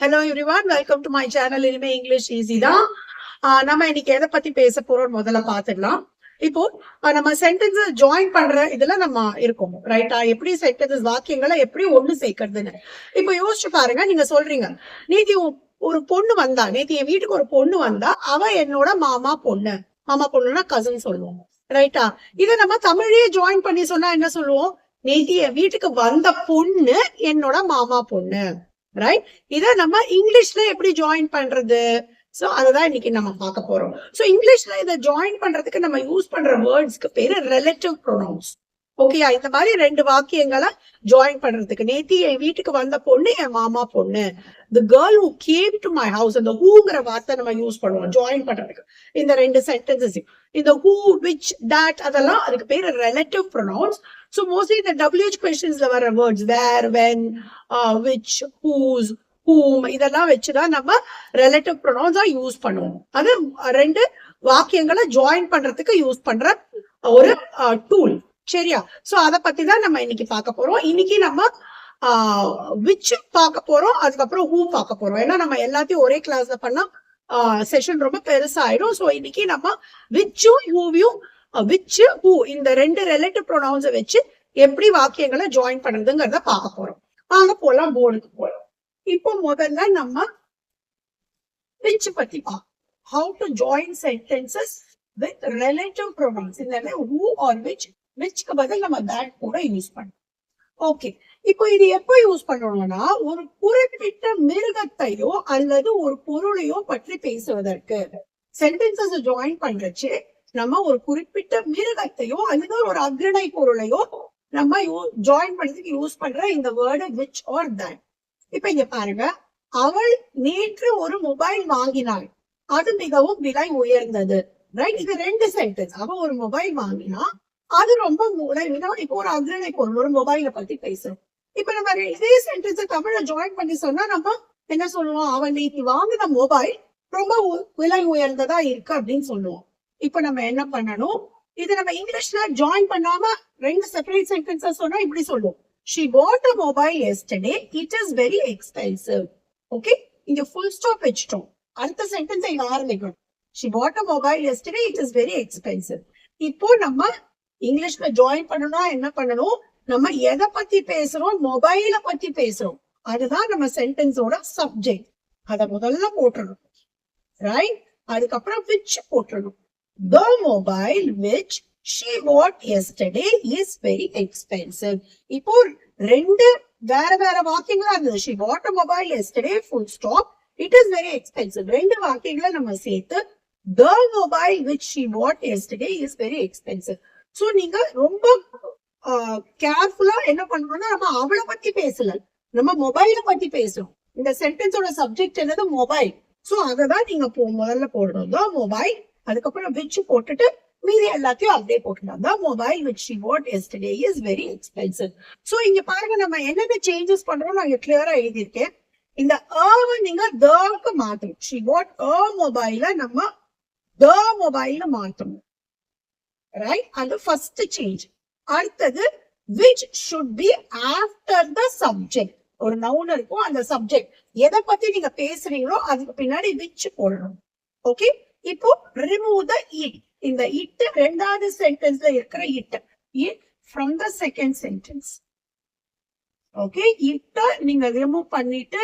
Hello everyone, welcome to my channel. இனிமே English easy தான். நம்ம இன்னைக்கு எதை பத்தி பேச போறோம் முதல்ல பாத்துக்கலாம். இப்போ நம்ம சென்டென்சஸ் ஜாயின் பண்ற இதுல நம்ம இருக்கோம், ரைட்டா? எப்படி சென்டென்சஸ் வாக்கியங்களை எப்படி ஒண்ணு சேர்க்கறதுன்னு இப்போ யோசிச்சு பாருங்க. நீங்க சொல்றீங்க, நேத்தி ஒரு பொண்ணு வந்தா, நேத்தி என் வீட்டுக்கு ஒரு பொண்ணு வந்தா, அவ என்னோட மாமா பொண்ணு. மாமா பொண்ணுன்னா கசின் சொல்லுவோம், ரைட்டா? இதை நம்ம தமிழையே ஜாயின் பண்ணி சொன்னா என்ன சொல்லுவோம்? நேத்தி என் வீட்டுக்கு வந்த பொண்ணு என்னோட மாமா பொண்ணு, ரைட்? இத நம்ம இங்கிலீஷ்ல எப்படி ஜாயின் பண்றது? சோ அதுதான் இன்னைக்கு நம்ம பார்க்க போறோம். சோ இங்கிலீஷ்ல இதை ஜாயின் பண்றதுக்கு நம்ம யூஸ் பண்ற வேர்ட்ஸ்க்கு பேரு ரிலேட்டிவ் ப்ரொனவுன்ஸ். ஓகேயா? இந்த மாதிரி ரெண்டு வாக்கியங்களை ஜாயின் பண்றதுக்கு, நேத்தி என் வீட்டுக்கு வந்த பொண்ணு என் மாமா பொண்ணு. The girl who came to my house, அந்த whoங்கிற வார்த்தை நம்ம யூஸ் பண்ணுவோம் ஜாயின் பண்றதுக்கு இந்த ரெண்டு சென்டென்சஸ். இந்த who, which, that அதெல்லாம் அதுக்கு பேரு ரிலேட்டிவ் ப்ரொனவுன்ஸ். So mostly இந்த WH questions வர words where, when, which, whose, whom இதெல்லாம் வச்சுதான் நம்ம ரிலேட்டிவ் ப்ரொனவுன்ஸா யூஸ் பண்ணுவோம். அது ரெண்டு வாக்கியங்களை ஜாயின் பண்றதுக்கு யூஸ் பண்ற ஒரு டூல், சரியா? சோ அத பத்தி தான் நம்ம இன்னைக்கு பார்க்க போறோம். இன்னைக்கு நம்ம விச் பார்க்க போறோம், அதுக்கப்புறம் ஹூ பார்க்க போறோம். ஏன்னா நம்ம எல்லாத்தையும் ஒரே கிளாஸ்ல பண்ணா செஷன் ரொம்ப பெருசாயிடும். சோ இன்னைக்கு நம்ம விச்சும் ஹூவையும், விச், ஹூ இந்த ரெண்டு ரிலேட்டிவ் ப்ரொனவுன்ஸை வச்சு எப்படி வாக்கியங்களை ஜாயின் பண்றதுங்கிறத பார்க்க போறோம். வாங்க போலாம், போர்டுக்கு போறோம். இப்போ முதல்ல நம்ம விச் பத்தி பார்ப்போம். How to join sentences with relative pronouns. இந்த who or whichக்கு பதில் நம்ம that கூட யூஸ் பண்ணோம். ஓகே, இப்போ இது எப்ப யூஸ் பண்ணணும்னா, ஒரு குறிப்பிட்ட மிருகத்தையோ அல்லது ஒரு பொருளையோ பற்றி பேசுவதற்கு சென்டென்சஸ் ஜாயின் பண்றச்சு நம்ம ஒரு குறிப்பிட்ட மிருகத்தையோ அல்லது ஒரு அக்ரணை பொருளையோ நம்ம ஜாயின் பண்றதுக்கு யூஸ் பண்ற இந்த வேர்டு which or that. இப்ப இங்க பாருங்க, அவள் நேற்று ஒரு மொபைல் வாங்கினாள், அது மிகவும் விலை உயர்ந்தது, ரைட்? இது ரெண்டு சென்டென்ஸ். அவ ஒரு மொபைல் வாங்கினா அது ரொம்ப இப்போ ஒரு அக்ரணை பொருள், ஒரு மொபைல பத்தி பேசுறோம். இப்ப நம்ம இதே சென்டென்ஸ் தமிழ ஜாயின் பண்ணி சொன்னா நம்ம என்ன சொல்லுவோம்? அவன் நேற்று வாங்கின மொபைல் ரொம்ப விலை உயர்ந்ததா இருக்கு அப்படின்னு சொல்லுவோம். இப்ப நம்ம என்ன பண்ணணும்? இது நம்ம இங்கிலீஷ்ல ஜாயின் பண்ணாம ரெண்டு செப்பரேட் சென்டென்சஸ் சொன்னா இப்படி சொல்லுவோம். She bought a mobile yesterday. It is very expensive. Okay, இங்க ஃபுல் ஸ்டாப் வச்சிட்டோம். அடுத்த சென்டென்ஸ் இங்க ஆரம்பிக்கணும். She bought a mobile yesterday. It is very expensive. இப்போ நம்ம இங்கிலீஷ்ல ஜாயின் பண்ணணும்னா என்ன பண்ணணும்? நம்ம எதை பத்தி பேசுறோம்? மொபைல பத்தி பேசுறோம். அதுதான் நம்ம சென்டென்ஸோட சப்ஜெக்ட். அத முதல்ல போட்டுறணும், ரைட்? அதுக்கப்புறம் which போட்டுறணும். The mobile which she bought yesterday is very expensive. இப்போ ரெண்டு வேற வேற வாக்கியங்களா இருந்தது. She bought a mobile yesterday, full stop. It is very expensive. ரெண்டு வாக்கியங்களை நம்ம சேர்த்து the mobile which she bought yesterday is very expensive. So நீங்க ரொம்ப கேர்ஃபுல்லா என்ன பண்ணணும்னா, நம்ம அவளை பத்தி பேசல, நம்ம மொபைல பத்தி பேசுறோம். இந்த சென்டென்ஸோட சப்ஜெக்ட் என்னது? மொபைல். சோ அததான் நீங்க முதல்ல போடணும். the mobile, அதுக்கப்புறம் which போட்டுட்டு மீதி எல்லாத்தையும் அப்படியே போட்டுக்கலாம். the mobile which she bought yesterday is very expensive. So இங்க பாருங்க, நம்ம என்னென்ன சேஞ்சஸ் பண்றோம் நான் இங்க கிளியரா எழுதியிருக்கேன். இந்த அவை நீங்க the-க்கு மாத்தணும். she bought a mobile நம்ம the mobile மாத்தணும், ரைட்? அது ஃபர்ஸ்ட் சேஞ்ச். அடுத்தது which should be after the subject. ஒரு நவுன் இருக்கும், அந்த சப்ஜெக்ட் எதை பத்தி நீங்க பேசுறீங்களோ அதுக்கு பின்னாடி which போடணும். ஓகே, இப்போ remove the it. இந்த it ரெண்டாவது சென்டென்ஸ்ல இருக்கிற it from the second sentence. Okay, it நீங்க ரிமூவ் பண்ணிட்டு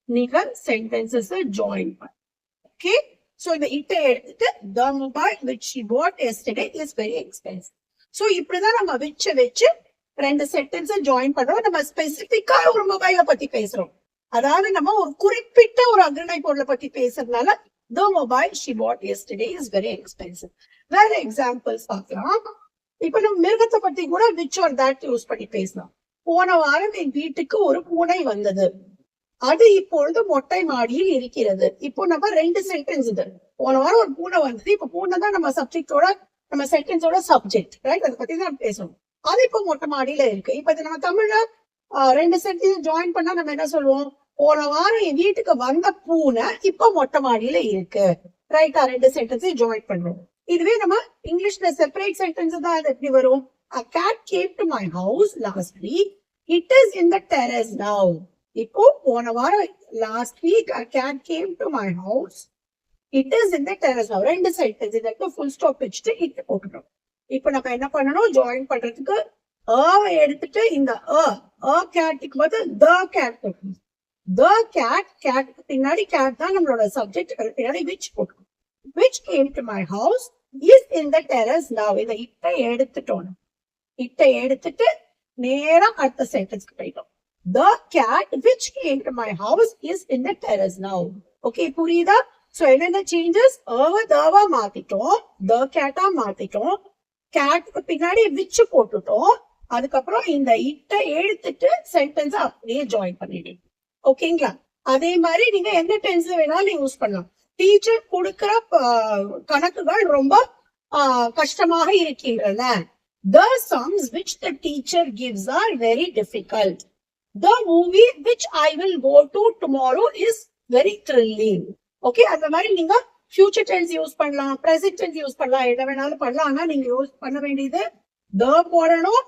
நீங்க சென்டென்சஸ் ஜாயின் பண்ணு. ஓகே, சோ இந்த it எடுத்துட்டு the mobile which she bought yesterday is very expensive. So இப்படிதான் நம்ம which வச்சு ரெண்டு சென்டென்ஸ் ஜாயின் பண்றோம். நம்ம ஸ்பெசிபிக்கா ஒரு மொபைல பத்தி பேசுறோம், அதாவது நம்ம ஒரு குறிப்பிட்ட ஒரு அக்ரணை பொருளை பத்தி பேசுறதுனால the mobile she bought yesterday is very expensive. வேற எக்ஸாம்பிள்ஸ் பார்க்கலாம். இப்ப நம்ம மிருகத்தை பத்தி கூட which or that யூஸ் பண்ணி பேசலாம். போன வாரம் என் வீட்டுக்கு ஒரு பூனை வந்தது, அது இப்பொழுது மொட்டை மாடியில் இருக்கிறது. இப்போ நம்ம ரெண்டு சென்டென்ஸ். இது போன வாரம் ஒரு பூனை வந்தது, இப்ப பூனை தான் நம்ம சப்ஜெக்டோட, நம்ம சென்டென்ஸோட சப்ஜெக்ட், ரைட்? அதை பத்தி தான் பேசணும். அது இப்போ மொட்டை மாடியில இருக்கு. இப்ப இது நம்ம தமிழ்ல ரெண்டு சென்டென்ஸ் ஜாயின் பண்ணா நம்ம என்ன சொல்லுவோம்? போன வாரம் என் வீட்டுக்கு வந்த பூனை இப்ப மொட்டை மாடியில இருக்கு, ரைட்டா? ரெண்டு சென்டென்ஸ் ஜாயின் பண்ணுவோம். இதுவே நம்ம இங்கிலீஷ்ல செப்பரேட் சென்டென்ஸ் தான் அது எப்படி வரும்? A cat came to my house last week. It is in the terrace now. இப்போ போன வாரம் last week a cat came to my house. It is in the terrace now. ரெண்டு சென்டென்ஸ் இதுக்கு full stop வச்சுட்டு it போட்டுட்டோம். இப்போ நம்ம என்ன பண்ணணும், ஜாயின் பண்றதுக்கு எடுத்துட்டு இந்த கேட்டுக்கு பதில் the cat போட்டணும். the cat பின்னாடி cat தான் நம்மளோட சப்ஜெக்ட், பின்னாடி which போட்டணும். which came to my house is in the terrace now. இதை எடுத்துட்டோம். எடுத்துட்டு நேரா அடுத்த சென்டென்ஸ்க்கு போயிட்டோம். The cat which came to my house is in the terrace now. Okay, புரியுதா? சோ என்னென்ன சேஞ்சஸ், தவா மாத்திட்டோம், the cat மாத்திட்டோம், கேட்க்கு பின்னாடி which போட்டுட்டோம், அதுக்கப்புறம் இந்த எடுத்துட்டு சென்டென்ஸ் அப்படியே ஜாயின் பண்ணிடுங்க. ஓகேங்களா? அதே மாதிரி நீங்க எந்த டென்ஸ்ல வேணாலும் யூஸ் பண்ணலாம். டீச்சர் கொடுக்கிற கணக்குகள் ரொம்ப கஷ்டமாக இருக்கின்றன. The sums which the teacher gives are very difficult. The movie which I will go to tomorrow is very thrilling. Okay, அந்த மாதிரி நீங்க future tense யூஸ் பண்ணலாம், present tense யூஸ் பண்ணலாம், எதை வேணாலும் பண்ணலாம். ஆனா நீங்க யூஸ் பண்ண வேண்டியது the போடணும்,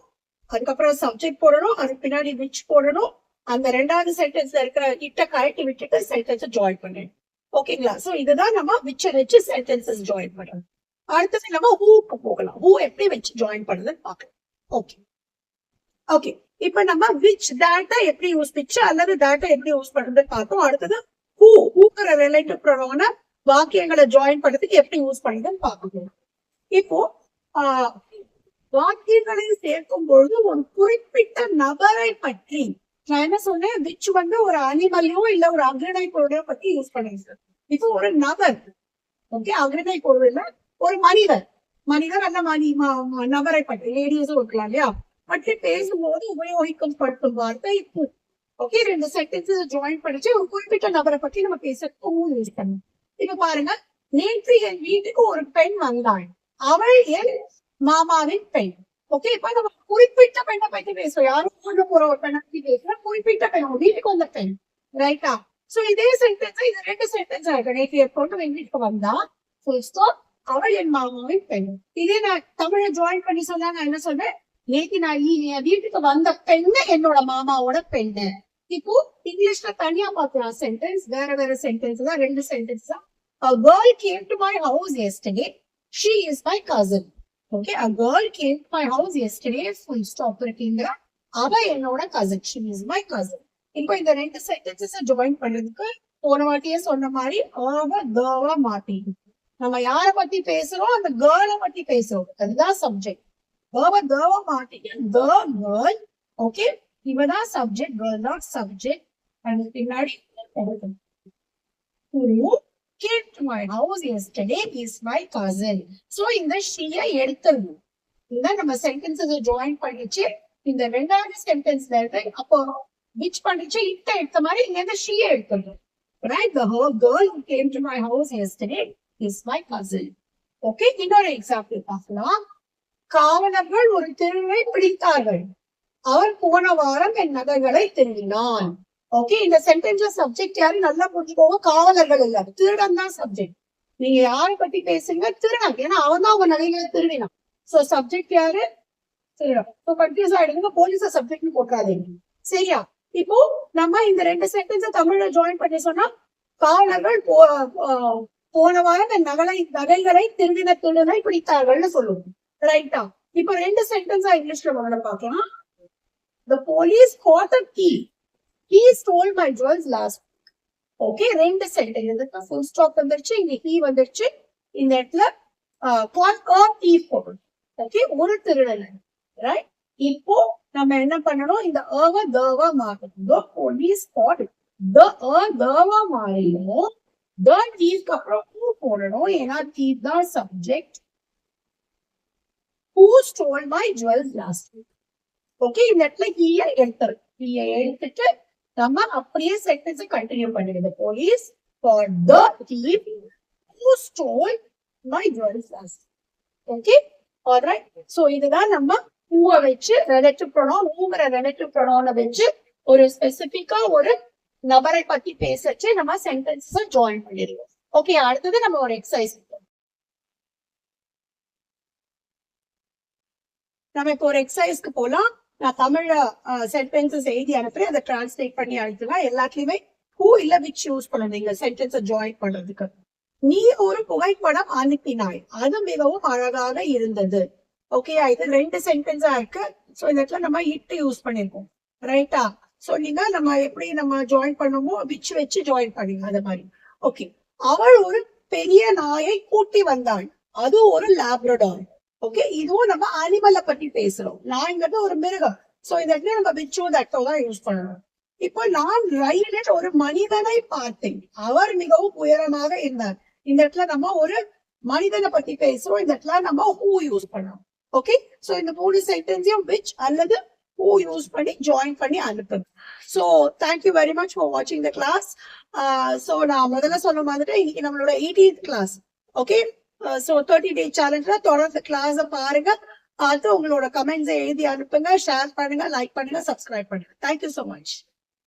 அதுக்கப்புறம் சப்ஜெக்ட் போடணும், அதுக்கு பின்னாடி which போடணும், அந்த ரெண்டாவது சென்டென்ஸ்ல இருக்கிற கரெக்ட் விட்டுட்டு சென்டென்ஸ் ஜாயின் பண்ணணும். ஓகேங்களா? சோ இதுதான் நம்ம which வச்சு சென்டென்சஸ் ஜாயின் பண்ணணும். அடுத்தது நம்ம ஹூக்கு போகலாம். ஹூ எப்படி வச்சு ஜாயின் பண்ணுறதுன்னு பார்க்கலாம். ஓகே ஓகே இப்ப நம்ம விச் டேட்டா எப்படி யூஸ் விச் அல்லது டேட்டா எப்படி யூஸ் பண்றதுன்னு பார்த்தோம். அடுத்தது ஹூங்கிற ரிலேட்டிவ் ப்ரொனவுன வாக்கியங்களை ஜாயின் பண்றதுக்கு எப்படி யூஸ் பண்ணுறதுன்னு பார்க்கணும். இப்போ வாக்கியங்களை சேர்க்கும் பொழுது ஒரு குறிப்பிட்ட நபரை பற்றி, நான் என்ன சொன்னேன், விச் வந்து ஒரு அனிமலையோ இல்ல ஒரு அக்ரிணை பொருளையோ பத்தி யூஸ் பண்ணுங்க. இப்போ ஒரு நபர், ஓகே, அக்ரிணை பொருள் இல்ல, ஒரு மனிதர் அந்த நபரை பற்றி, லேடிஸும் இருக்கலாம் இல்லையா, பற்றி பேசும்போது உபயோகிக்கப்படுத்தும் வார்த்தை ஹூ. ஓகே, ரெண்டு சென்டென்சஸ் ஜாயின் பண்ணிச்சு ஒரு குறிப்பிட்ட நபரை பற்றி நம்ம பேசுறதுக்கு ஹூ யூஸ் பண்ணுவோம். இப்ப பாருங்க, நேற்று என் வீட்டுக்கு ஒரு பெண் வந்தாள், அவள் என் மாமாவின் பெண். ஓகே, இப்ப நம்ம குறிப்பிட்ட பெண்ணை பத்தி பேசுவோம். யாரும் கொண்டு போற ஒரு பெண்ணை பத்தி பேசுறோம், குறிப்பிட்ட பெண், வீட்டுக்கு வந்த பெண், ரைட்டா? சோ இதே சென்டென்ஸ், இது ரெண்டு சென்டென்ஸ் ஆயிருக்கு. நேற்று எப்போட்டு என் வீட்டுக்கு வந்தா, ஃபுல் ஸ்டாப், அவள் என் மாமாவின் பெண். இதே நான் தமிழ ஜாயின் பண்ணி சொன்னா நான் என்ன சொல்றேன், நேற்று நான் என் வீட்டுக்கு வந்த பெண்ணு என்னோட மாமாவோட பெண்ணு. இப்போ இங்கிலீஷ்ல தனியா பாக்கலாம் சென்டென்ஸ், வேற சென்டென்ஸ் தான், ரெண்டு சென்டென்ஸ் தான். A girl came to my house yesterday. She is my cousin. Okay, a girl came to my house yesterday. Full stop இருக்கீங்க. அவ என்னோட cousin. She is my cousin. இப்போ இந்த ரெண்டு சென்டென்சஸ் ஜாயின் பண்றதுக்கு போன வாட்டியே சொன்ன மாதிரி தவா மாத்திடு. நம்ம யார பத்தி பேசுறோம், அந்த கேர்ளை பத்தி பேசுறோம், அதுதான் சப்ஜெக்ட். தவா மாத்திட்டு the girl, ஓகே, இவதான் சப்ஜெக்ட், கேர்ள் தான் சப்ஜெக்ட். அதுக்கு பின்னாடி who came to my house yesterday is my cousin. So இந்த ஷீய எடுத்துடணும். இதான் நம்ம சென்டென்சஸ் ஜாயின் பண்ணிச்சு. இந்த ரெண்டாவது சென்டென்ஸ்ல இருந்து அப்போ which பண்ணிச்சு இட்ட எடுத்த மாதிரி இங்க இருந்து ஷீய எடுத்துடணும். Right? The whole girl who came to my house yesterday is my cousin. Okay, இன்னொரு எக்ஸாம்பிள் பார்க்கலாம். காவலர்கள் ஒரு திருடனை பிடித்தார்கள். அவர் போன வாரம் என் நகைகளை திருடினான். ஓகே, இந்த சென்டென்ஸ்ல சப்ஜெக்ட் யாரு நல்லா புரிஞ்சுக்கோங்க, காவலர்கள் இல்ல, திருடன் தான் சப்ஜெக்ட். நீங்க யாரை பத்தி பேசுங்க, திருடன், ஏன்னா அவன் தான் உங்க நகைகளை திருடினான். சோ சப்ஜெக்ட் யாரு, திருடன். கன்ஃபியூஸ் ஆயிடுங்க, போலீஸ சப்ஜெக்ட்னு போட்டாதீங்க, சரியா? இப்போ நம்ம இந்த ரெண்டு சென்டென்ஸை தமிழ்ல ஜாயின் பண்ணி சொன்னா, காவலர்கள் போன வாரம் என் நகைகளை திருடனை பிடித்தார்கள்னு சொல்லுவோம், ரைட்டா? இப்போ ரெண்டு சென்டென்ஸா இங்கிலீஷ்ல முதல்ல பார்க்கலாம். The police caught a thief. He stole my jewels last week. Okay, ரெண்டு சென்டென்ஸ், இதுக்கு ஃபுல் ஸ்டாப் வந்துருச்சு, இங்க he வந்துருச்சு, இந்த இடத்துல caught a thief போடும். ஓகே, ஒரு திருடன், ரைட்? இப்போ நம்ம என்ன பண்ணணும், இந்த தவா மாத்தணும். The police caught தவா மாறிடும். The thief அப்புறம் who போடணும், ஏன்னா thief தான் subject. Who stole my jewels last week? Okay, இந்த இடத்துல எடுத்துட்டு நம்ம அப்படியே சென்டென்ஸ் கண்டினியூ பண்ணிடுது. Police for the thief who stole my jewels last week. Okay, alright. So இதுதான் நம்ம who வச்சு ரிலேட்டிவ் ப்ரொனவுன், whoங்கிற ரிலேட்டிவ் ப்ரொனவுனை வச்சு ஒரு ஸ்பெசிபிக்கா ஒரு நபரை பத்தி பேசச்சு நம்ம சென்டென்சஸ் ஜாயின் பண்ணிடுவோம். ஓகே, அடுத்தது நம்ம ஒரு எக்ஸசைஸ், நம்ம இப்போ ஒரு எக்ஸசைஸ்க்கு போலாம். நான் தமிழ்ல சென்டென்சஸ் எழுதி அனுப்புறேன், அதை டிரான்ஸ்லேட் பண்ணி அனுப்புவேன். எல்லாத்துலயுமே ஹூ இல்ல விச் யூஸ் பண்ணணும் நீங்க சென்டென்ஸை ஜாயின் பண்றதுக்கு. நீ ஒரு புகைப்படம் அனுப்பினாய், அது மிகவும் அழகாக இருந்தது. ஓகே, இது 2 சென்டென்ஸா இருக்கு. சோ இந்த இடத்துல நம்ம இட் யூஸ் பண்ணிருக்கோம், ரைட்டா? சோ நீங்க நம்ம எப்படி நம்ம ஜாயின் பண்ணுமோ விச் வச்சு ஜாயின் பண்ணுங்க அது மாதிரி. ஓகே, அவள் ஒரு பெரிய நாயை கூட்டி வந்தாள், அது ஒரு லாப்ரடார். ஓகே, இதுவும் நம்ம அனிமலை பத்தி பேசுறோம். நாய்ங்கிறது ஒரு மிருகம். சோ இந்த இடத்துல நம்ம விச்சோ தட்டோ தான் யூஸ் பண்ணணும். இப்போ நான் ரயிலில் ஒரு மனிதனை பார்த்தேன், அவர் மிகவும் உயரமாக இருந்தார். இந்த இடத்துல நம்ம ஒரு மனிதனை பத்தி பேசுறோம், இந்த இடத்துல நம்ம ஹூ யூஸ் பண்ணோம். ஓகே, சோ இந்த 3 சென்டென்ஸையும் விச் அல்லது ஹூ யூஸ் பண்ணி ஜாயின் பண்ணி அனுப்புங்க. So thank you very much for வாட்சிங் த கிளாஸ். சோ நான் முதல்ல சொன்ன மாதிரி இன்னைக்கு நம்மளோட 18th class. Okay, so 30-day சேலஞ்ச்ல தொடர்ந்து கிளாஸ் பாருங்க, பார்த்து உங்களோட கமெண்ட்ஸ் எழுதி அனுப்புங்க, ஷேர் பண்ணுங்க, லைக் பண்ணுங்க, சப்ஸ்கிரைப் பண்ணுங்க. Thank you so much.